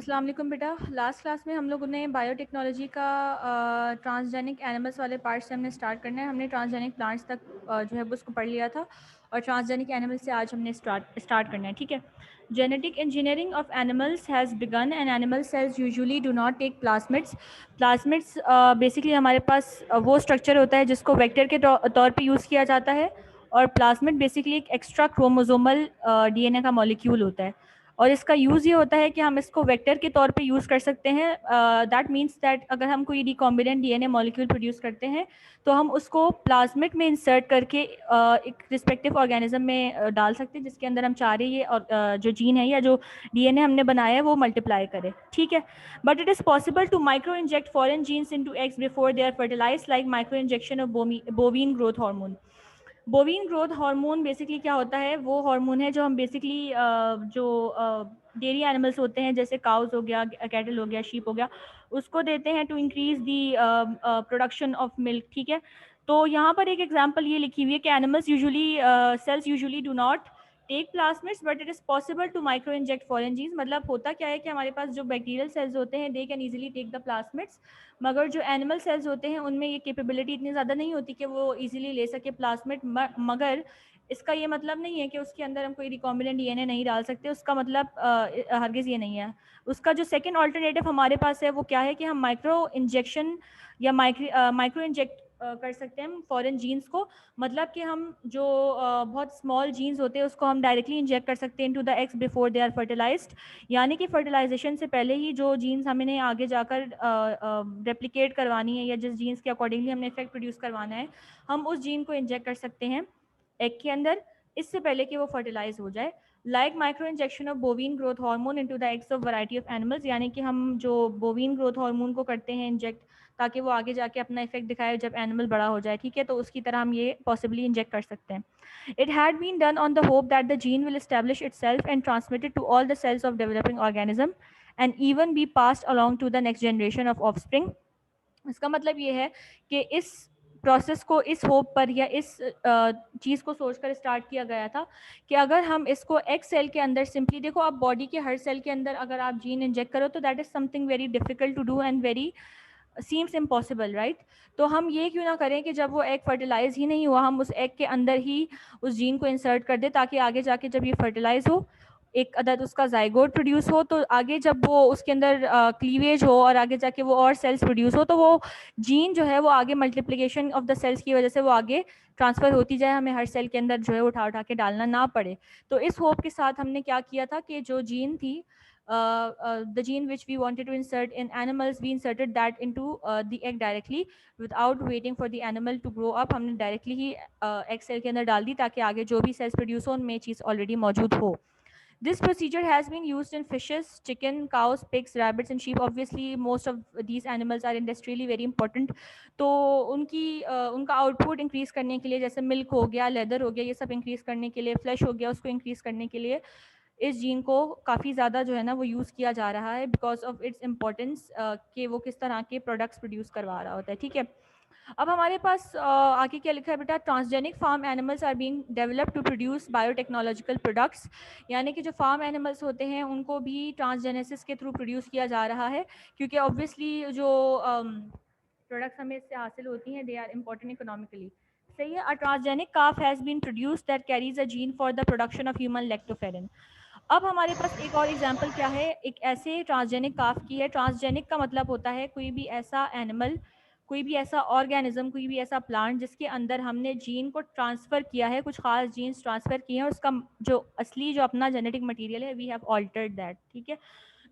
अस्सलाम वालेकुम बेटा। लास्ट क्लास में हम लोगों ने बायोटेक्नोलॉजी का ट्रांसजेनिक एनिमल्स वाले पार्ट से हमने स्टार्ट करना है। हमने ट्रांसजेनिक प्लांट्स तक जो है वो उसको पढ़ लिया था और ट्रांसजेनिक एनिमल्स से आज हमने स्टार्ट करना है, ठीक है। Genetic engineering of animals has begun and animal cells usually do not take plasmids. Plasmids basically हमारे पास वो स्ट्रक्चर होता है जिसको वेक्टर के तौर पे यूज़ किया जाता है, और प्लाज्मिड बेसिकली एक एक्स्ट्रा क्रोमोजोमल डीएनए का मॉलिक्यूल होता है, और इसका यूज़ ये होता है कि हम इसको वेक्टर के तौर पे यूज़ कर सकते हैं। दैट मीन्स दैट अगर हम कोई रिकॉम्बिनेंट डीएनए मॉलिक्यूल प्रोड्यूस करते हैं तो हम उसको प्लाज्मिड में इंसर्ट करके एक रिस्पेक्टिव ऑर्गेनिज्म में डाल सकते हैं जिसके अंदर हम चाह रहे हैं ये जो जीन है या जो डीएनए हमने बनाया है वो मल्टीप्लाई करे, ठीक है। But it is possible to micro inject foreign genes into eggs before they are fertilised, like micro injection of bovine growth hormone. Bovine growth hormone basically क्या होता है, वो हार्मोन है जो हम बेसिकली जो डेयरी एनिमल्स होते हैं जैसे काउस हो गया, कैटल हो गया, शीप हो गया, उसको देते हैं to increase the production of milk, ठीक है। तो यहाँ पर एक एग्जांपल ये लिखी हुई है कि animals usually cells usually do not take plasmids but it is possible to micro inject foreign genes. मतलब होता क्या है कि हमारे पास जो बैक्टीरियल सेल्स होते हैं they can easily take the plasmids, मगर जो एनिमल सेल्स होते हैं उनमें ये कैपेबिलिटी इतनी ज़्यादा नहीं होती कि वो इजीली ले सके प्लाज्मिड। मगर इसका ये मतलब नहीं है कि उसके अंदर हम कोई रिकॉम्बिनेंट डीएनए नहीं डाल सकते, उसका मतलब हरगिज़ ये नहीं है। उसका जो सेकंड ऑल्टरनेटिव हमारे पास है वो क्या है कि हम माइक्रो इंजेक्शन या माइक्रो इंजेक्ट कर सकते हैं फॉरेन जीन्स को। मतलब कि हम जो बहुत स्मॉल जीन्स होते हैं उसको हम डायरेक्टली इंजेक्ट कर सकते हैं into the eggs before they are fertilised, यानी कि फर्टिलाइजेशन से पहले ही जो जीन्स हमने आगे जाकर रेप्लिकेट करवानी है या जिस जीन्स के अकॉर्डिंगली हमने इफेक्ट प्रोड्यूस करवाना है, हम उस जीन को इंजेक्ट कर सकते हैं एग के अंदर इससे पहले कि वो फर्टिलाइज हो जाए। Like micro injection of bovine growth hormone into the eggs of variety of animals, यानी कि हम जो बोवीन ग्रोथ हार्मोन को करते हैं इंजेक्ट ताकि वो आगे जाके अपना इफेक्ट दिखाए जब एनिमल बड़ा हो जाए, ठीक है। तो उसकी तरह हम ये पॉसिबली इंजेक्ट कर सकते हैं। It had been done on the hope that the gene will establish itself and transmit it to all the cells of developing organism and even be passed along to the next generation of offspring. इसका मतलब ये है कि इस process को इस hope पर या इस चीज़ को सोचकर स्टार्ट किया गया था कि अगर हम इसको एक सेल के अंदर सिंपली देखो, आप बॉडी के हर सेल के अंदर अगर आप जीन इंजेक्ट करो तो that is something very difficult to do and very seems impossible, right. तो हम ये क्यों ना करें कि जब वो एग फर्टिलाइज ही नहीं हुआ हम उस एग के अंदर ही उस जीन को इंसर्ट कर दें ताकि आगे जाके जब ये फर्टिलाइज हो एक अदद उसका जाइगोट प्रोड्यूस हो, तो आगे जब वो उसके अंदर क्लीवेज हो और आगे जाके वो और सेल्स प्रोड्यूस हो तो वो जीन जो है वो आगे मल्टीप्लिकेशन ऑफ द सेल्स की वजह से वो आगे ट्रांसफ़र होती जाए, हमें हर सेल के अंदर जो है उठा उठा के डालना ना पड़े। तो इस होप के साथ हमने क्या किया था कि जो जीन थी the gene which we wanted to insert in animals, we inserted that into the egg directly without waiting for the animal to grow up. हमने डायरेक्टली ही एग सेल के अंदर डाल दी ताकि आगे जो भी सेल्स प्रोड्यूस हो उनमें चीज़ ऑलरेडी मौजूद हो। This procedure has been used in fishes, chicken, cows, pigs, rabbits and sheep. Obviously most of these animals are industrially very important. तो उनका आउटपुट इंक्रीज करने के लिए जैसे मिल्क हो गया, लेदर हो गया, ये सब इंक्रीज करने के लिए, फ्लैश हो गया, उसको इंक्रीज करने के लिए इस जीन को काफ़ी ज़्यादा जो है ना वो यूज़ किया जा रहा है बिकॉज ऑफ इट्स इम्पोर्टेंस कि वो किस तरह के प्रोडक्ट्स प्रोड्यूस करवा रहा होता है, ठीक है। अब हमारे पास आगे क्या लिखा है बेटा, transgenic farm animals are being developed to produce biotechnological products, यानी कि जो फार्म एनिमल्स होते हैं उनको भी ट्रांसजेनेसिस के थ्रू प्रोड्यूस किया जा रहा है क्योंकि ऑब्वियसली जो प्रोडक्ट्स हमें इससे हासिल होती हैं दे आर इम्पोर्टेंट इकोनॉमिकली, सही है। A transgenic calf has been produced that carries a gene for the production of human lactoferrin. अब हमारे पास एक और एग्जांपल क्या है, एक ऐसे ट्रांसजेनिक काफ की है। ट्रांसजेनिक का मतलब होता है कोई भी ऐसा एनिमल, कोई भी ऐसा ऑर्गेनिज्म, कोई भी ऐसा प्लांट जिसके अंदर हमने जीन को ट्रांसफ़र किया है, कुछ खास जीन्स ट्रांसफ़र किए हैं, उसका जो असली जो अपना जेनेटिक मटेरियल है वी हैव ऑल्टर्ड दैट, ठीक है।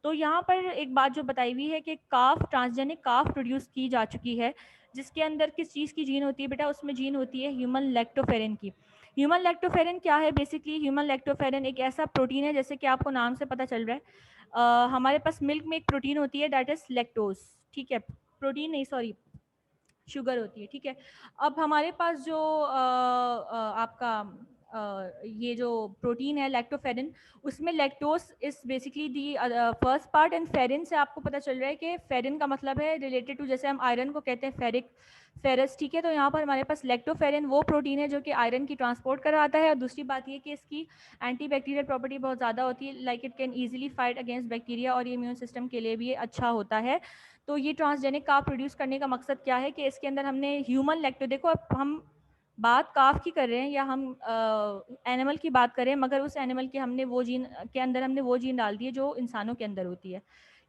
तो यहाँ पर एक बात जो बताई हुई है कि काफ, ट्रांसजेनिक काफ प्रोड्यूस की जा चुकी है जिसके अंदर किस चीज़ की जीन होती है बेटा, उसमें जीन होती है ह्यूमन लैक्टोफेरिन की। ह्यूमन लैक्टोफेरिन क्या है, बेसिकली ह्यूमन लैक्टोफेरिन एक ऐसा प्रोटीन है जैसे कि आपको नाम से पता चल रहा है, हमारे पास मिल्क में एक प्रोटीन होती है दैट इज लैक्टोज, ठीक है। प्रोटीन नहीं, सॉरी, शुगर होती है, ठीक है। अब हमारे पास जो आपका ये जो प्रोटीन है लैक्टोफेरिन, उसमें lactose is basically the first part, and ferrin से आपको पता चल रहा है कि फेरिन का मतलब है रिलेटेड टू, जैसे हम आयरन को कहते हैं फेरिक, फेरस, ठीक है। तो यहाँ पर हमारे पास लैक्टोफेरिन वो प्रोटीन है जो कि आयरन की ट्रांसपोर्ट करवाता है। और दूसरी बात ये कि इसकी एंटी बैक्टीरियल प्रॉपर्टी बहुत ज़्यादा होती है, like it can easily fight against bacteria, और ये इम्यून सिस्टम के लिए भी ये अच्छा होता है। तो ये ट्रांसजेनिक काफ प्रोड्यूस करने का मकसद क्या है कि इसके अंदर हमने ह्यूमन लैक्टो, देखो अब हम बात काफ की कर रहे हैं या हम एनिमल की बात करें, मगर उस एनिमल के हमने वो जीन के अंदर हमने वो जीन डाल दिए जो इंसानों के अंदर होती है,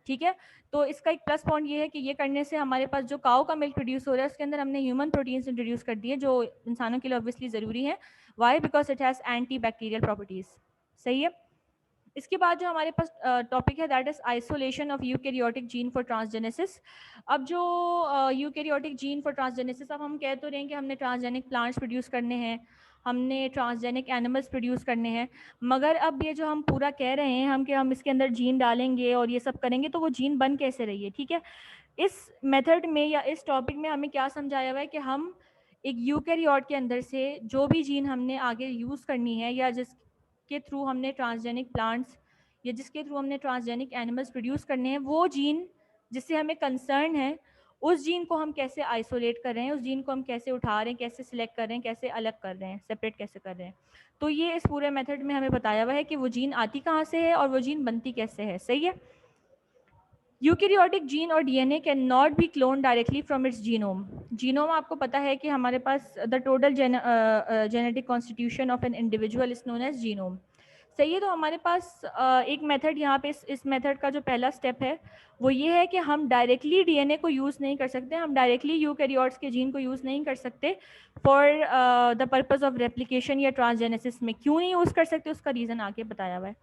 ठीक है। तो इसका एक प्लस पॉइंट ये है कि ये करने से हमारे पास जो काऊ का मिल्क प्रोड्यूस हो रहा है उसके अंदर हमने ह्यूमन प्रोटीन्स इंट्रोड्यूस कर दिए जो इंसानों के लिए ऑब्वियसली ज़रूरी है। Why? Because it has anti bacterial properties. सही है। इसके बाद जो हमारे पास टॉपिक है that is isolation of eukaryotic gene for transgenesis. अब जो यूकैरियोटिक जीन फॉर ट्रांसजेनेसिस, अब हम कह तो रहे हैं कि हमने ट्रांसजेनिक प्लांट्स प्रोड्यूस करने हैं, हमने ट्रांसजेनिक एनिमल्स प्रोड्यूस करने हैं, मगर अब ये जो हम पूरा कह रहे हैं हम कि हम इसके अंदर जीन डालेंगे और ये सब करेंगे, तो वो जीन बन कैसे रही है, ठीक है। इस मेथड में या इस टॉपिक में हमें क्या समझाया हुआ है कि हम एक यूकैरियोट के अंदर से जो भी जीन हमने आगे यूज़ करनी है या जिसके थ्रू हमने ट्रांसजेनिक प्लांट्स या जिसके थ्रू हमने ट्रांसजेनिक एनिमल्स प्रोड्यूस करने हैं, वो जीन जिससे हमें कंसर्न है, उस जीन को हम कैसे आइसोलेट कर रहे हैं, उस जीन को हम कैसे उठा रहे हैं, कैसे सिलेक्ट कर रहे हैं, कैसे अलग कर रहे हैं, सेपरेट कैसे कर रहे हैं। तो ये इस पूरे मेथड में हमें बताया हुआ है कि वो जीन आती कहाँ से है और वो जीन बनती कैसे है। सही है। यूकैरियोटिक जीन और DNA can not be clone directly from its genome. Genome आपको पता है कि हमारे पास the total genetic constitution of an individual is known as genome. सही है। तो हमारे पास एक मेथड यहाँ पे इस मेथड का जो पहला स्टेप है वो ये है कि हम डायरेक्टली डीएनए को यूज़ नहीं कर सकते, हम डायरेक्टली यूकैरियोट्स के जीन को यूज़ नहीं कर सकते for the purpose of replication या ट्रांसजेनेसिस में। क्यों नहीं यूज़ कर सकते उसका रीज़न आगे बताया हुआ है।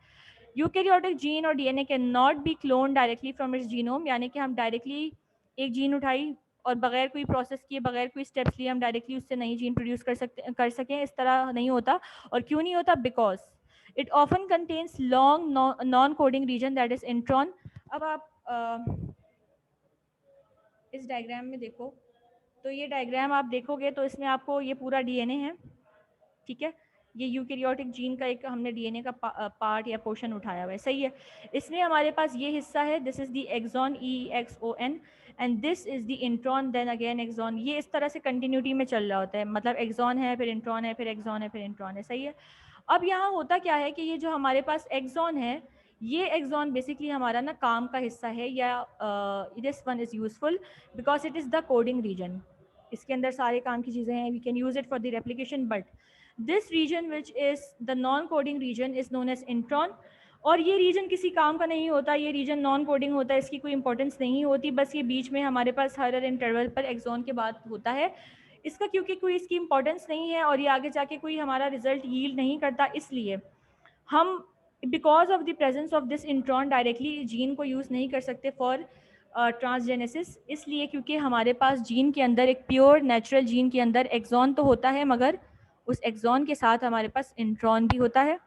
यूकैरियोटिक जीन और DNA can not be clone directly from its genome, यानी कि हम डायरेक्टली एक जीन उठाई और बगैर कोई प्रोसेस किए, बगैर कोई स्टेप्स लिए हम डायरेक्टली उससे नई जीन प्रोड्यूस कर सकें, इस तरह नहीं होता। और क्यों नहीं होता? Because it often contains long non coding reason that is intron. अब आप इस डायग्राम में देखो, तो ये डायग्राम आप देखोगे तो इसमें आपको ये पूरा डीएनए है, ठीक है। ये यूकैरियोटिक जीन का एक हमने डीएनए का पार्ट या पोर्शन उठाया हुआ है। सही है। इसमें हमारे पास ये हिस्सा है, this is the exon EXON, and this is the intron, then again exon. ये इस तरह से कंटिन्यूटी में चल रहा होता है, मतलब एक्सॉन है फिर इंट्रॉन है फिर एक्सॉन है फिर इंट्रॉन है। सही है। अब यहाँ होता क्या है कि ये जो हमारे पास एक्सॉन है, ये एक्सॉन बेसिकली हमारा ना काम का हिस्सा है, या this one is useful because it is the coding region. इसके अंदर सारे काम की चीज़ें हैं, we can use it for the replication, but this region which is the non coding region is known as intron. और ये रीजन किसी काम का नहीं होता, ये रीजन नॉन कोडिंग होता है, इसकी कोई इंपॉर्टेंस नहीं होती, बस ये बीच में हमारे पास हर इंटरवल पर एक्सॉन के बाद होता है। इसका क्योंकि कोई इसकी इंपॉर्टेंस नहीं है और ये आगे जाके कोई हमारा रिजल्ट यील्ड नहीं करता, इसलिए हम because of the presence of this intron directly gene को यूज़ नहीं कर सकते फॉर ट्रांसजेनेसिस, इसलिए क्योंकि हमारे पास जीन के अंदर एक प्योर नेचुरल जीन के अंदर एक्सॉन तो होता है, मगर उस एक्सॉन के साथ हमारे पास इंट्रॉन भी होता है।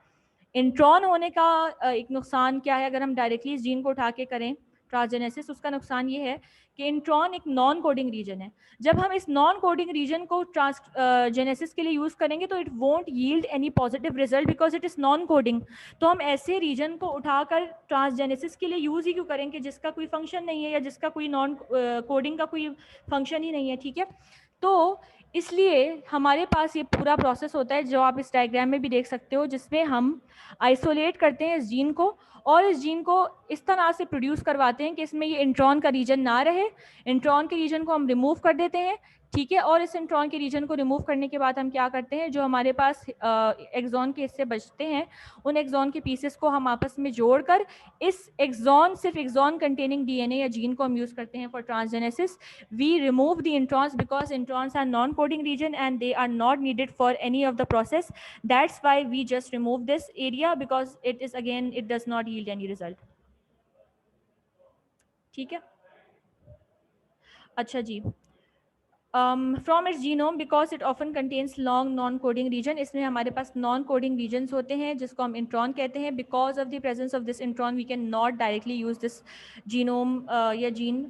इंट्रॉन होने का एक नुकसान क्या है अगर हम डायरेक्टली इस जीन को उठा के करें ट्रांसजेनेसिस? उसका नुकसान ये है कि इंट्रॉन एक नॉन कोडिंग रीजन है। जब हम इस नॉन कोडिंग रीजन को ट्रांसजेनेसिस के लिए यूज़ करेंगे तो it won't yield any positive result because it is non coding. तो हम ऐसे रीजन को उठाकर ट्रांसजेनेसिस के लिए यूज़ ही क्यों करेंगे जिसका कोई फंक्शन नहीं है या जिसका कोई नॉन कोडिंग का कोई फंक्शन ही नहीं है, ठीक है। तो इसलिए हमारे पास ये पूरा प्रोसेस होता है जो आप इस डायग्राम में भी देख सकते हो, जिसमें हम आइसोलेट करते हैं इस जीन को और इस जीन को इस तरह से प्रोड्यूस करवाते हैं कि इसमें ये इंट्रॉन का रीजन ना रहे। इंट्रॉन के रीजन को हम रिमूव कर देते हैं, ठीक है। और इस इंट्रॉन के रीजन को रिमूव करने के बाद हम क्या करते हैं, जो हमारे पास एक्सॉन के हिस्से बचते हैं उन एक्सॉन के पीसेस को हम आपस में जोड़कर इस एक्सॉन, सिर्फ एक्सॉन कंटेनिंग डीएनए या जीन को हम यूज़ करते हैं for transgenesis. We remove the introns because introns are non coding region and they are not needed for any of the process. That's why we just remove this area because it is again it does not yield any result. ठीक है। अच्छा जी, from its genome because it often contains long non-coding region, इसमें हमारे पास non-coding regions होते हैं जिसको हम intron कहते हैं। Because of the presence of this intron we can not directly use this genome या gene,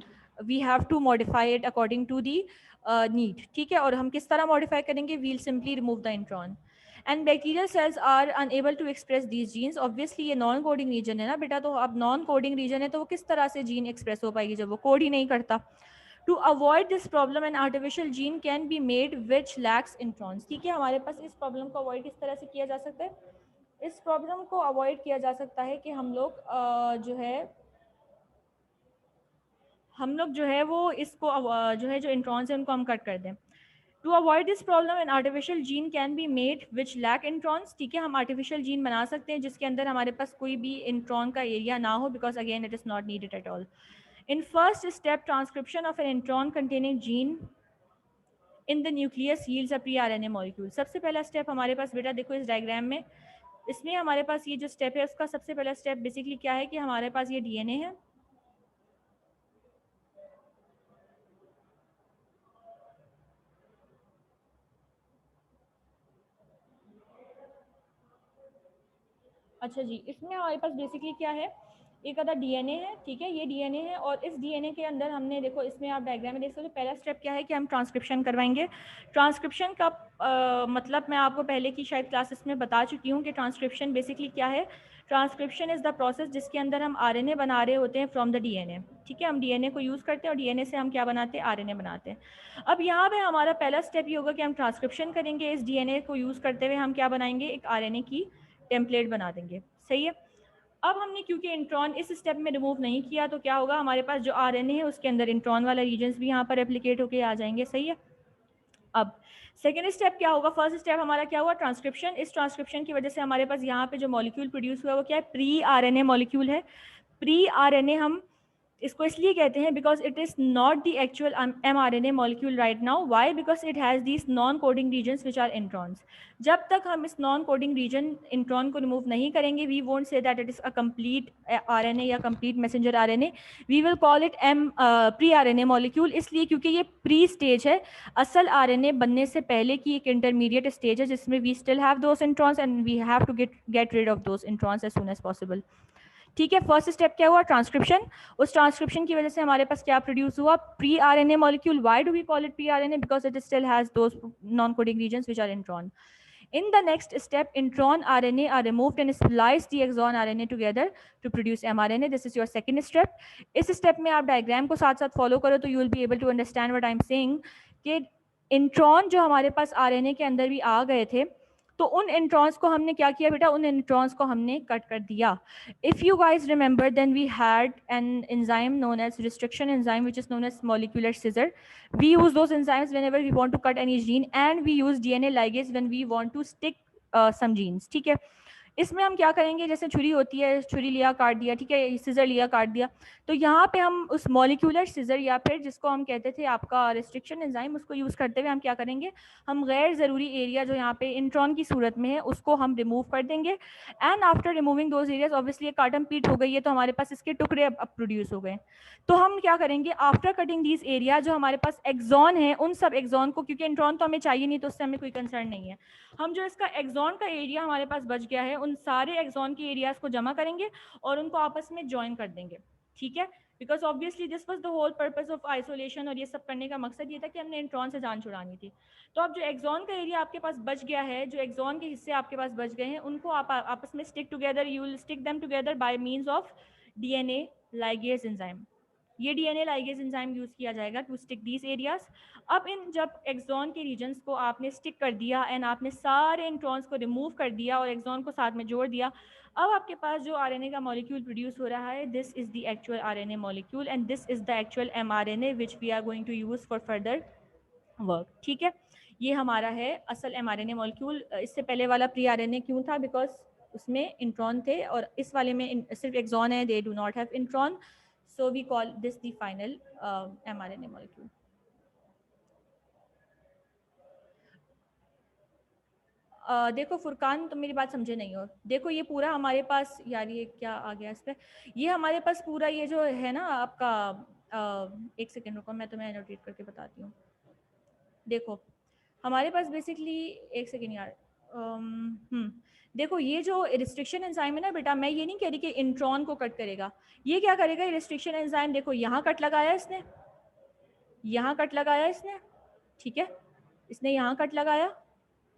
we have to modify it according to the need, ठीक है। और हम किस तरह modify करेंगे? We'll simply remove the intron. And bacterial cells are unable to express these genes. Obviously ये non coding region है ना बेटा, तो अब नॉन कोडिंग रीजन है तो वो किस तरह से जीन एक्सप्रेस हो पाएगी जब वो कोड ही नहीं करता। To avoid this problem an artificial gene can be made which lacks introns. ठीक है, हमारे पास इस प्रॉब्लम को अवॉइड किस तरह से किया जा सकता है? इस प्रॉब्लम को अवॉइड किया जा सकता है कि हम लोग जो है वो इसको जो है जो इंट्रॉन्स है उनको हम कट कर दें। To avoid this problem an artificial gene can be made which lack introns. ठीक है, हम आर्टिफिशियल जीन बना सकते हैं जिसके अंदर हमारे पास कोई भी इंट्रॉन का एरिया ना हो, because again it is not needed at all. In first step transcription of an intron containing gene in the nucleus yields a pre RNA molecule. सबसे पहला स्टेप हमारे पास बेटा देखो इस डायग्राम में, इसमें हमारे पास ये जो स्टेप है उसका सबसे पहला स्टेप बेसिकली क्या है कि हमारे पास ये डीएनए है। अच्छा जी, इसमें हमारे पास बेसिकली क्या है, एक आधा डीएनए है। ठीक है, ये डीएनए है और इस डीएनए के अंदर हमने देखो इसमें आप डायग्राम में देख सकते हो पहला स्टेप क्या है कि हम ट्रांसक्रिप्शन करवाएंगे। ट्रांसक्रिप्शन का मतलब मैं आपको पहले की शायद क्लासेस में बता चुकी हूँ कि ट्रांसक्रिप्शन बेसिकली क्या है। ट्रांसक्रिप्शन इज़ द प्रोसेस जिसके अंदर हम आरएनए बना रहे होते हैं फ्रॉम द डीएनए। ठीक है, हम डीएनए को यूज़ करते हैं और डीएनए से हम क्या बनाते हैं, आरएनए बनाते हैं। अब यहाँ पे हमारा पहला स्टेप ये होगा कि हम ट्रांसक्रिप्शन करेंगे, इस डीएनए को यूज़ करते हुए हम क्या बनाएंगे, एक आरएनए की टेम्पलेट बना देंगे। सही है, अब हमने क्योंकि इंट्रॉन इस स्टेप में रिमूव नहीं किया तो क्या होगा, हमारे पास जो आरएनए है उसके अंदर इंट्रॉन वाला रीजन्स भी यहाँ पर रेप्लिकेट होके आ जाएंगे। सही है, अब सेकेंड स्टेप क्या होगा, फर्स्ट स्टेप हमारा क्या हुआ, ट्रांसक्रिप्शन। इस ट्रांसक्रिप्शन की वजह से हमारे पास यहाँ पे जो मॉलिक्यूल प्रोड्यूस हुआ वो क्या है, प्री आरएनए मॉलिक्यूल है। प्री आरएनए हम इसको इसलिए कहते हैं because it is not the actual mRNA molecule right now. Why? Because it has these non coding regions which are introns. जब तक हम इस नॉन कोडिंग रीजन इंट्रॉन को रिमूव नहीं करेंगे, we won't say that it is a complete RNA या complete messenger RNA। We will call it pre RNA molecule, इसलिए क्योंकि ये प्री स्टेज है। असल RNA बनने से पहले की एक इंटरमीडिएट स्टेज है जिसमें we still have those introns and we have to get rid of those introns as soon as possible. ठीक है, फर्स्ट स्टेप क्या हुआ, ट्रांसक्रिप्शन। उस ट्रांसक्रिप्शन की वजह से हमारे पास क्या प्रोड्यूस हुआ, pre RNA molecule. Why do we call it pre RNA? Because it still has those non coding regions which are intron. In the next step, intron RNA are removed and splice the exon RNA together to produce mRNA. This is your second step. इस step में आप diagram को साथ साथ follow करो तो you will be able to understand what I am saying कि intron जो हमारे पास आरएनए के अंदर भी आ गए थे तो उन इंट्रॉन्स को हमने क्या किया बेटा, उन इंट्रॉन्स को हमने कट कर दिया। If you guys remember then we had an enzyme known as restriction enzyme which is known as molecular scissor. We use those enzymes whenever we want to cut any gene and we use DNA ligase when we want to stick some genes। ठीक है, इसमें हम क्या करेंगे, जैसे छुरी होती है, छुरी लिया काट दिया, ठीक है, सीजर लिया काट दिया, तो यहाँ पे हम उस मॉलिक्यूलर सीजर या फिर जिसको हम कहते थे आपका रिस्ट्रिक्शन एंजाइम, उसको यूज़ करते हुए हम क्या करेंगे, हम गैर ज़रूरी एरिया जो यहाँ पे इंट्रॉन की सूरत में है उसको हम रिमूव कर देंगे। And after removing those areas obviously एक कार्टन पीट हो गई है तो हमारे पास इसके टुकड़े अब प्रोड्यूस हो गए। तो हम क्या करेंगे, आफ्टर कटिंग दीज एरिया जो हमारे पास एक्सॉन है उन सब एक्सॉन को, क्योंकि इंट्रॉन तो हमें चाहिए नहीं तो उससे हमें कोई कंसर्न नहीं है, हम जो इसका एक्सॉन का एरिया हमारे पास बच गया है उन सारे एक्सॉन के एरियाज को जमा करेंगे और उनको आपस में ज्वाइन कर देंगे। ठीक है, because obviously this was the whole purpose of isolation और ये सब करने का मकसद ये था कि हमने इंट्रॉन से जान छुड़ानी थी। तो अब जो एक्सॉन का एरिया आपके पास बच गया है, जो एक्सॉन के हिस्से आपके पास बच गए हैं उनको आप आपस में stick together, you will stick them together by means of DNA ligase enzyme. ये डीएनए लाइगेज एंजाइम यूज किया जाएगा टू स्टिक दीज एरियाज। अब इन जब एक्सॉन के रीजन्स को आपने स्टिक कर दिया एंड आपने सारे इंट्रॉन्स को रिमूव कर दिया और एक्सॉन को साथ में जोड़ दिया, अब आपके पास जो आरएनए का मॉलिक्यूल प्रोड्यूस हो रहा है, this is the actual RNA molecule and this is the actual mRNA which we are going to use for further work. ठीक है, ये हमारा है असल एमआरएनए मॉलिक्यूल। इससे पहले वाला प्री आरएनए क्यों था, बिकॉज उसमें इंट्रॉन थे और इस वाले में सिर्फ एक्सॉन है, they do not have intron, so we call this the final mRNA molecule। देखो फुरकान, तुम मेरी बात समझे नहीं हो। देखो ये पूरा हमारे पास, यार ये क्या आ गया इस पे, ये हमारे पास पूरा ये जो है ना आपका, एक सेकेंड रुको मैं तुम्हें एनोटेट करके बताती हूँ। देखो हमारे पास बेसिकली, एक सेकेंड यार, देखो ये जो रिस्ट्रिक्शन एंजाइम है ना बेटा, मैं ये नहीं कह रही कि इंट्रॉन को कट करेगा, ये क्या करेगा, रिस्ट्रिक्शन एंजाइम देखो यहाँ कट लगाया इसने, यहाँ कट लगाया इसने, ठीक है, इसने यहाँ कट लगाया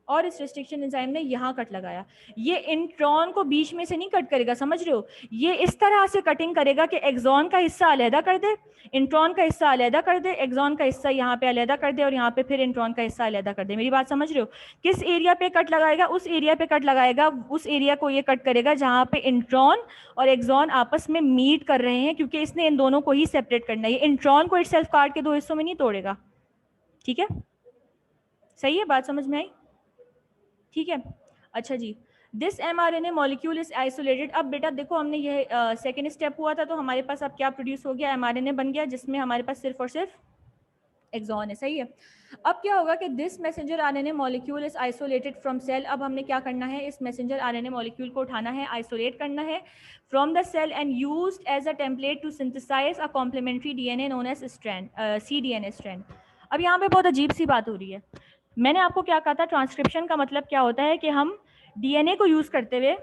और इस रिस्ट्रिक्शन एंजाइम ने यहाँ कट लगाया। ये इंट्रॉन को बीच में से नहीं कट करेगा, समझ रहे हो, ये इस तरह से कटिंग करेगा कि एक्सॉन का हिस्सा अलहदा कर दे, इंट्रॉन का हिस्सा अलहदा कर दे, एक्सॉन का हिस्सा यहाँ पे अलहदा कर दे और यहाँ पे फिर इंट्रॉन का हिस्सा अलहदा कर दे। मेरी बात समझ रहे हो? किस एरिया पे कट लगाएगा? उस एरिया पे कट लगाएगा, उस एरिया को ये कट करेगा जहाँ पे इंट्रॉन और एक्सॉन आपस में मीट कर रहे हैं, क्योंकि इसने इन दोनों को ही सेपरेट करना है। ये इंट्रॉन को इटसेल्फ काट के दो हिस्सों में नहीं तोड़ेगा। ठीक है, सही है, बात समझ में आई? ठीक है, अच्छा जी। This mRNA molecule is isolated. अब बेटा देखो, हमने ये सेकेंड स्टेप हुआ था, तो हमारे पास अब क्या प्रोड्यूस हो गया? mRNA बन गया, जिसमें हमारे पास सिर्फ और सिर्फ एक्सॉन है। सही है। अब क्या होगा कि this messenger RNA molecule is isolated from cell. अब हमने क्या करना है? इस मैसेंजर आरएनए मॉलिक्यूल को उठाना है, आइसोलेट करना है from the cell and used as a template to synthesize a complementary DNA known as strand, cDNA strand. अब यहाँ पे बहुत अजीब सी बात हो रही है। मैंने आपको क्या कहा था? ट्रांसक्रिप्शन का मतलब क्या होता है कि हम डीएनए को यूज करते हुए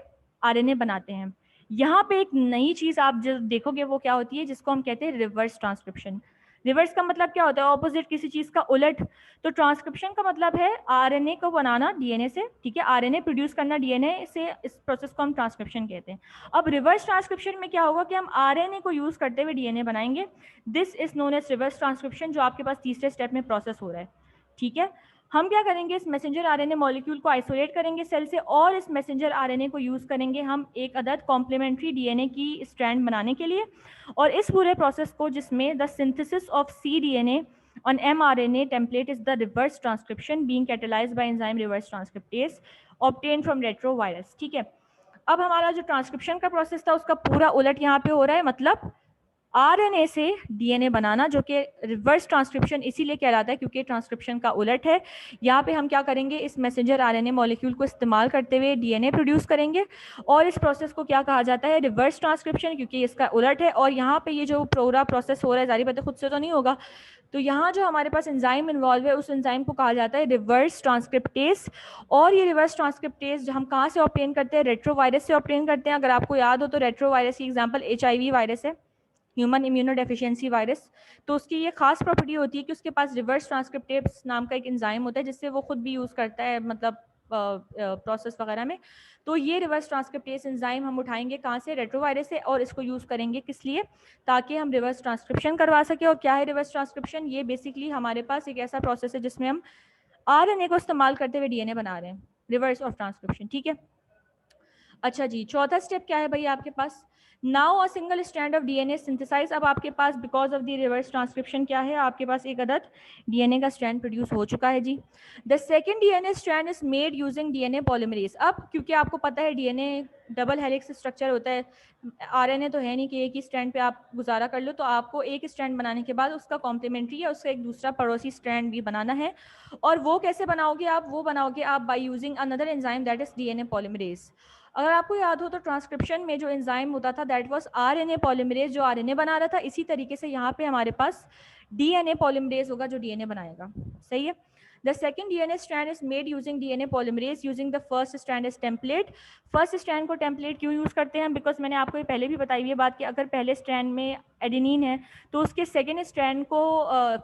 आरएनए बनाते हैं। यहाँ पे एक नई चीज आप जो देखोगे वो क्या होती है, जिसको हम कहते हैं रिवर्स ट्रांसक्रिप्शन। रिवर्स का मतलब क्या होता है? ऑपोजिट, किसी चीज का उलट। तो ट्रांसक्रिप्शन का मतलब है आरएनए को बनाना डीएनए से, ठीक है, आरएनए प्रोड्यूस करना डीएनए से, इस प्रोसेस को हम ट्रांसक्रिप्शन कहते हैं। अब रिवर्स ट्रांसक्रिप्शन में क्या होगा कि हम आरएनए को यूज करते हुए डीएनए बनाएंगे। This is known as reverse transcription, जो आपके पास तीसरे स्टेप में प्रोसेस हो रहा है। ठीक है, हम क्या करेंगे? इस मैसेंजर आरएनए मॉलिक्यूल को आइसोलेट करेंगे सेल से, और इस मैसेंजर आरएनए को यूज करेंगे हम एक अदद कॉम्प्लीमेंट्री डीएनए की स्ट्रैंड बनाने के लिए। और इस पूरे प्रोसेस को, जिसमें the synthesis of cDNA on mRNA template is the reverse transcription being catalyzed by enzyme reverse transcriptase obtained from retrovirus। ठीक है, अब हमारा जो ट्रांसक्रिप्शन का प्रोसेस था उसका पूरा उलट यहाँ पे हो रहा है, मतलब आरएनए से डीएनए बनाना, जो कि रिवर्स ट्रांसक्रिप्शन इसीलिए कहलाता है क्योंकि ट्रांसक्रिप्शन का उलट है। यहाँ पे हम क्या करेंगे? इस मैसेंजर आरएनए मॉलिक्यूल को इस्तेमाल करते हुए डीएनए प्रोड्यूस करेंगे, और इस प्रोसेस को क्या कहा जाता है? रिवर्स ट्रांसक्रिप्शन, क्योंकि इसका उलट है। और यहाँ पे ये जो पूरा प्रोसेस हो रहा है, जारी बात है खुद से तो नहीं होगा, तो यहाँ जो हमारे पास एंजाइम इन्वॉल्व है, उस एंजाइम को कहा जाता है रिवर्स ट्रांसक्रिप्टेस। और ये रिवर्स ट्रांसक्रिप्टेस हम कहाँ से ऑब्टेन करते हैं? रेट्रोवायरस से ऑब्टेन करते हैं। अगर आपको याद हो तो रेट्रोवायरस की एग्जांपल HIV वायरस है, ह्यूमन इम्यूनोडेफिशिएंसी वायरस। तो उसकी ये खास प्रॉपर्टी होती है कि उसके पास रिवर्स ट्रांसक्रिप्टेस नाम का एक एंजाइम होता है, जिससे वो खुद भी यूज़ करता है, मतलब प्रोसेस वगैरह में। तो ये रिवर्स ट्रांसक्रिप्टेस एंजाइम हम उठाएंगे कहाँ से? रेट्रोवायरस से, और इसको यूज़ करेंगे किस लिए? ताकि हम रिवर्स ट्रांसक्रिप्शन करवा सके। और क्या है रिवर्स ट्रांसक्रिप्शन? ये बेसिकली हमारे पास एक ऐसा प्रोसेस है जिसमें हम आरएनए को इस्तेमाल करते हुए डीएनए बना रहे हैं, रिवर्स ऑफ ट्रांसक्रिप्शन। ठीक है, अच्छा जी, चौथा स्टेप क्या है भाई आपके पास? Now a single strand of DNA synthesize. अब आपके पास because of the reverse transcription क्या है? आपके पास एक अदद डीएनए का स्ट्रैंड प्रोड्यूस हो चुका है जी। The second DNA strand is made using DNA polymerase. अब क्योंकि आपको पता है डीएनए डबल हेलिक्स स्ट्रक्चर होता है, आरएनए तो है नहीं कि एक ही स्ट्रैंड पे आप गुजारा कर लो, तो आपको एक स्ट्रैंड बनाने के बाद उसका कॉम्प्लीमेंट्री या उसका एक दूसरा पड़ोसी स्ट्रैंड भी बनाना है। और वो कैसे बनाओगे आप? वो बनाओगे आप by using another enzyme that is DNA polymerase. अगर आपको याद हो तो ट्रांसक्रिप्शन में जो एंजाइम होता था दैट वाज आरएनए पॉलीमरेज, जो आरएनए बना रहा था। इसी तरीके से यहाँ पे हमारे पास डीएनए पॉलीमरेज होगा जो डीएनए बनाएगा। सही है। The second DNA strand is made using DNA polymerase using the first strand as template। First strand को टेम्पलेट क्यों यूज़ करते हैं? बिकॉज मैंने आपको ये पहले भी बताई हुई बात कि अगर पहले स्ट्रैंड में एडेनिन है तो उसके सेकेंड स्ट्रैंड को,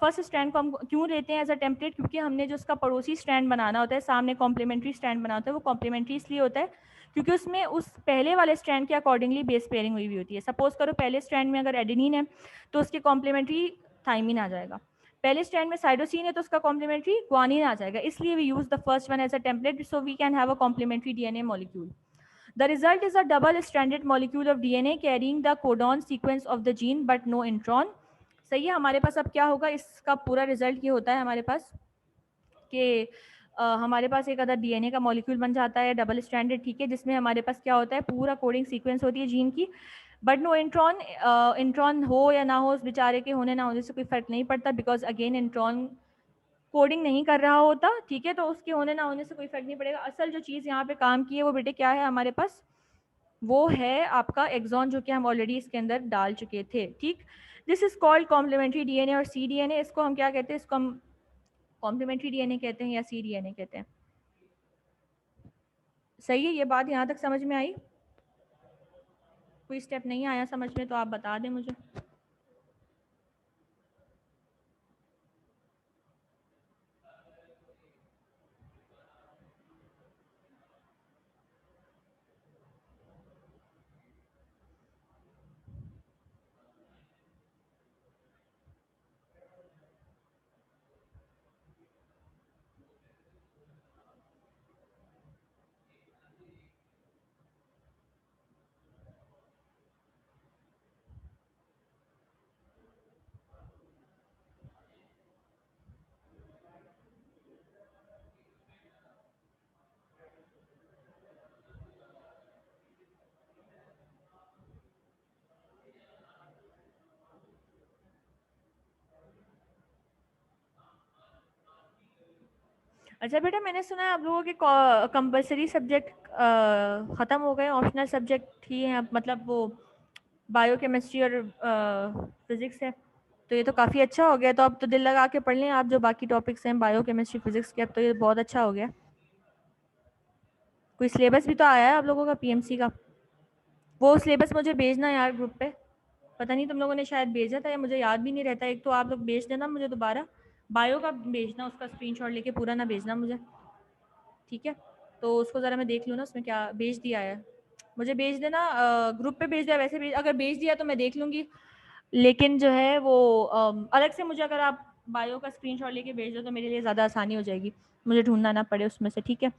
फर्स्ट स्ट्रैंड को हम क्यों लेते हैं एज अ टेम्पलेट? क्योंकि हमने जो उसका पड़ोसी स्ट्रैंड बनाना होता है, सामने कॉम्प्लीमेंट्री स्ट्रैंड बनाना होता है, वो कॉम्प्लीमेंट्री इसलिए होता है क्योंकि उसमें उस पहले वाले स्ट्रैंड के अकॉर्डिंगली बेस पेयरिंग हुई हुई होती है। सपोज करो पहले स्ट्रैंड में अगर एडेनिन है तो उसके कॉम्प्लीमेंट्री थाइमिन आ जाएगा, पहले स्ट्रैंड में साइडोसिन है तो उसका कॉम्प्लीमेंट्री ग्वानिन आ जाएगा। इसलिए we use the first one as a template so we can have a complementary DNA molecule. The result is a double-stranded molecule of DNA carrying the codon sequence of the gene but no intron। सही है। हमारे पास अब क्या होगा? इसका पूरा result ये होता है हमारे पास कि हमारे पास एक अदर डीएनए का मॉलिक्यूल बन जाता है डबल स्ट्रैंडेड, ठीक है, जिसमें हमारे पास क्या होता है? पूरा कोडिंग सीक्वेंस होती है जीन की, बट नो इंट्रॉन। इंट्रॉन हो या ना हो, उस बेचारे के होने ना होने से कोई फर्क नहीं पड़ता, बिकॉज अगेन इंट्रॉन कोडिंग नहीं कर रहा होता, ठीक है, तो उसके होने ना होने से कोई फर्क नहीं पड़ेगा। असल जो चीज़ यहाँ पे काम की है वो बेटे क्या है हमारे पास? वो है आपका एक्सॉन, जो कि हम ऑलरेडी इसके अंदर डाल चुके थे। ठीक, this is called complementary DNA और cDNA। इसको हम क्या कहते हैं? इसको हम कॉम्प्लीमेंट्री डीएनए कहते हैं या cDNA कहते हैं। सही है, ये बात यहाँ तक समझ में आई? कोई स्टेप नहीं आया समझ में तो आप बता दें मुझे। अच्छा बेटा, मैंने सुना है आप लोगों के कंपलसरी सब्जेक्ट ख़त्म हो गए, ऑप्शनल सब्जेक्ट ही हैं अब, मतलब वो बायोकेमिस्ट्री और फिज़िक्स है। तो ये तो काफ़ी अच्छा हो गया, तो अब तो दिल लगा के पढ़ लें आप जो बाकी टॉपिक्स हैं बायोकेमिस्ट्री फिज़िक्स के, अब तो ये बहुत अच्छा हो गया। कोई सिलेबस भी तो आया है आप लोगों का पीएमसी का, वो सिलेबस मुझे भेजना यार ग्रुप पे। पता नहीं तुम लोगों ने शायद भेजा था या मुझे याद भी नहीं रहता, एक तो आप लोग भेज देना मुझे दोबारा, बायो का भेजना, उसका स्क्रीनशॉट लेके पूरा ना भेजना मुझे, ठीक है? तो उसको ज़रा मैं देख लूँ ना उसमें क्या भेज दिया है, मुझे भेज देना, ग्रुप पे भेज दिया, वैसे भी अगर भेज दिया तो मैं देख लूँगी, लेकिन जो है वो अलग से मुझे अगर आप बायो का स्क्रीनशॉट लेके भेज दो तो मेरे लिए ज़्यादा आसानी हो जाएगी, मुझे ढूंढना ना पड़े उसमें से, ठीक है?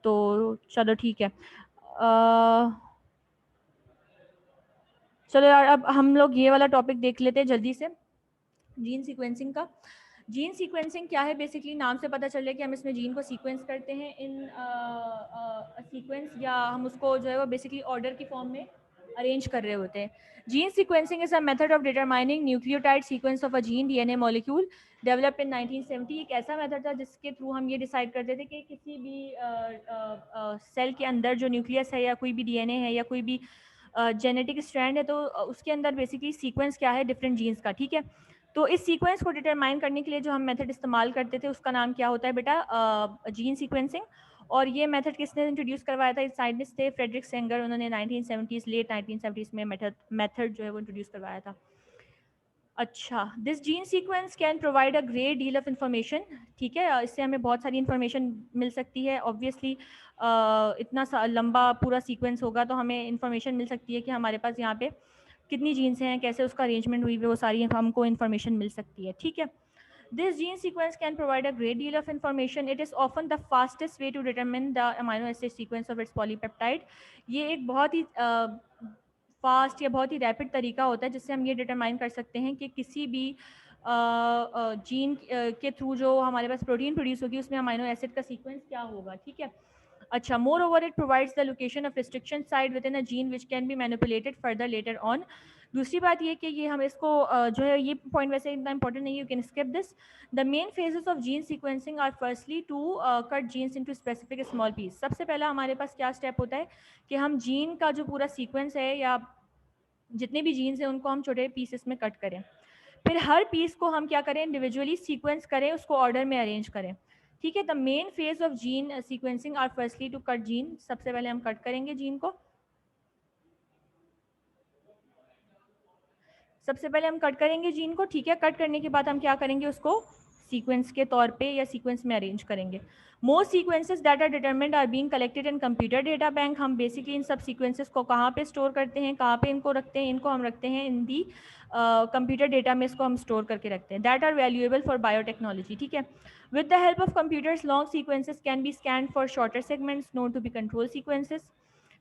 तो चलो ठीक है। चलो यार, अब हम लोग ये वाला टॉपिक देख लेते हैं जल्दी से, जीन सीक्वेंसिंग का। जीन सीक्वेंसिंग क्या है? बेसिकली नाम से पता चल रहा है कि हम इसमें जीन को सीक्वेंस करते हैं इन सीक्वेंस, या हम उसको जो है वो बेसिकली ऑर्डर की फॉर्म में अरेंज कर रहे होते हैं। Gene sequencing is a method of determining nucleotide sequence of a gene DNA molecule developed in 1970। एक ऐसा मेथड था जिसके थ्रू हम ये डिसाइड करते थे कि किसी भी सेल के अंदर जो न्यूक्लियस है या कोई भी डीएनए है या कोई भी जेनेटिक स्ट्रैंड है, तो उसके अंदर बेसिकली सीक्वेंस क्या है डिफरेंट जीन्स का, ठीक है? तो इस सीक्वेंस को डिटरमाइन करने के लिए जो हम मेथड इस्तेमाल करते थे उसका नाम क्या होता है बेटा? Gene sequencing. और ये मेथड किसने इंट्रोड्यूस करवाया था? साइंटिस्ट थे फ्रेडरिक सेंगर, उन्होंने 1970s, लेट 1970s में मेथड जो है वो इंट्रोड्यूस करवाया था। अच्छा, this gene sequence can provide a great deal of information, ठीक है? इससे हमें बहुत सारी इन्फॉर्मेशन मिल सकती है ऑब्वियसली। इतना लंबा पूरा सीक्वेंस होगा तो हमें इन्फॉर्मेशन मिल सकती है कि हमारे पास यहाँ पे कितनी जीन्स हैं, कैसे उसका अरेंजमेंट हुई है, वो सारी हमको इन्फॉर्मेशन मिल सकती है, ठीक है? This gene sequence can provide a great deal of information, it is often the fastest way to determine the amino acid sequence of its polypeptide. ये एक बहुत ही फास्ट या बहुत ही रैपिड तरीका होता है जिससे हम ये डिटरमाइन कर सकते हैं कि किसी भी जीन के थ्रू जो हमारे पास प्रोटीन प्रोड्यूस होगी उसमें अमाइनो एसिड का सीक्वेंस क्या होगा, ठीक है? अच्छा, more over it provides the location of restriction side with in a gene which can be manipulated further later on. दूसरी बात ये कि ये हम इसको जो है ये पॉइंट वैसे इतना इंपॉर्टेंट नहीं है, you can skip this. The main phases of gene sequencing are firstly to cut genes into specific small piece. सबसे पहला हमारे पास क्या स्टेप होता है कि हम जीन का जो पूरा सीक्वेंस है या जितने भी जीन्स हैं उनको हम छोटे पीसेस में कट करें, फिर हर पीस को हम क्या करें? इंडिविजुअली सीक्वेंस करें, उसको ऑर्डर में अरेंज करें, ठीक है? The main phase of gene sequencing are firstly to cut gene. सबसे पहले हम कट करेंगे जीन को, सबसे पहले हम कट करेंगे जीन को, ठीक है? कट करने के बाद हम क्या करेंगे? उसको सीक्वेंस के तौर पे या सीक्वेंस में अरेंज करेंगे। Most sequences that are determined are being collected in computer data bank. हम बेसिकली इन सब सीक्वेंसेस को कहाँ पे स्टोर करते हैं, कहाँ पे इनको रखते हैं? इनको हम रखते हैं इन दी कंप्यूटर डेटा में, इसको हम स्टोर करके रखते हैं। That are valuable for biotechnology, ठीक है? With the help of computers long sequences can be scanned for shorter segments known to be control sequences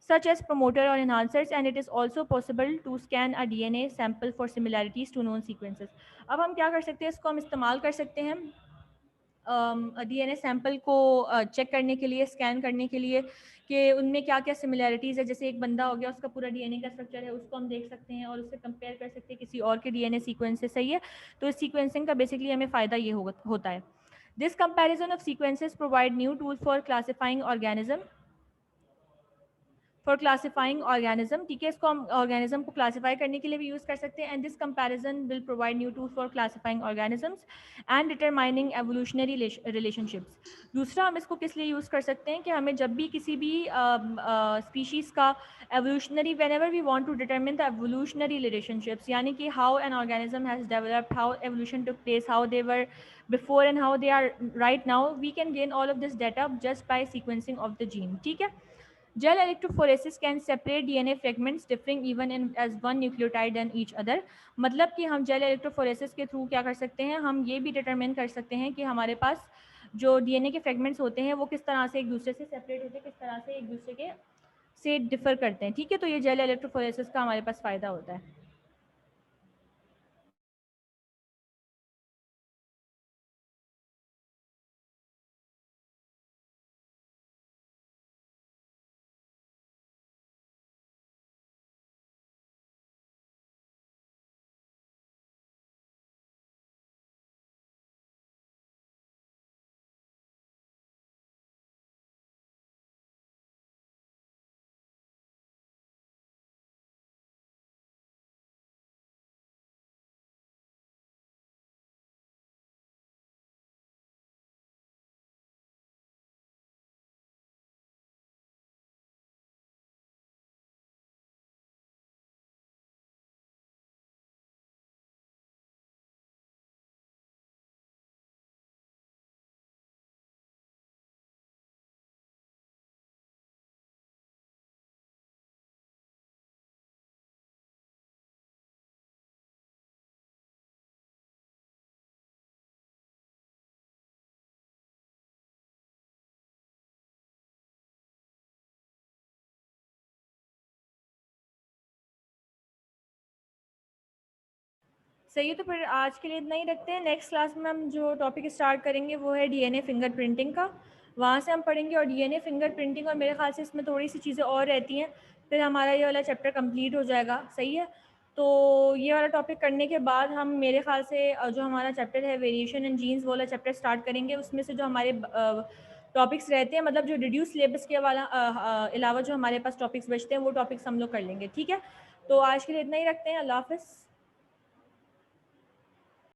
such as promoter or enhancers, and it is also possible to scan a DNA sample for similarities to known sequences. अब हम क्या कर सकते हैं? इसको हम इस्तेमाल कर सकते हैं डीएनए सैंपल को चेक करने के लिए, स्कैन करने के लिए कि उनमें क्या क्या सिमिलैरिटीज़ है। जैसे एक बंदा हो गया, उसका पूरा डीएनए का स्ट्रक्चर है, उसको हम देख सकते हैं और उससे कंपेयर कर सकते हैं किसी और के डीएनए सीक्वेंस से, सही है? तो इस सीक्वेंसिंग का बेसिकली हमें फ़ायदा ये होता है। This comparison of sequences provide new tool for classifying organism, for classifying organism, ठीक है? इसको हम ऑर्गेनिज्म को क्लासीफाई करने के लिए भी यूज़ कर सकते हैं। And this comparison will provide new tools for classifying organisms and determining evolutionary relationships. दूसरा हम इसको किस लिए यूज़ कर सकते हैं कि हमें जब भी किसी भी स्पीशीज़ का evolutionary, whenever we want to determine the evolutionary relationships, यानी कि how an organism has developed, how evolution took place, how they were before and how they are right now, we can gain all of this data just by sequencing of the gene, ठीक है? Gel electrophoresis can separate DNA fragments differing even in as one nucleotide than each other। मतलब कि हम gel electrophoresis के through क्या कर सकते हैं? हम ये भी डिटरमिन कर सकते हैं कि हमारे पास जो डीएनए के फ्रेगमेंट्स होते हैं वो किस तरह से एक दूसरे से सेपरेट होते हैं, किस तरह से एक दूसरे के से डिफर करते हैं, ठीक है? तो ये जेल इलेक्ट्रोफोरेसिस का हमारे पास फ़ायदा होता है। सही है, तो फिर आज के लिए इतना ही रखते हैं। नेक्स्ट क्लास में हम जो टॉपिक स्टार्ट करेंगे वो है डीएनए फिंगरप्रिंटिंग का। वहाँ से हम पढ़ेंगे, और डीएनए फिंगरप्रिंटिंग और मेरे ख्याल से इसमें थोड़ी सी चीज़ें और रहती हैं, फिर हमारा ये वाला चैप्टर कंप्लीट हो जाएगा। सही है, तो ये वाला टॉपिक करने के बाद हम मेरे ख्याल से जो हमारा चैप्टर है वेरिएशन इन जीन्स वाला चैप्टर स्टार्ट करेंगे। उसमें से जो हमारे टॉपिक्स रहते हैं, मतलब जो रिड्यूस सिलेबस के वाला अलावा जो हमारे पास टॉपिक्स बचते हैं वो टॉपिक्स हम लोग कर लेंगे। ठीक है, तो आज के लिए इतना ही रखते हैं। अल्लाह हाफ़िज़।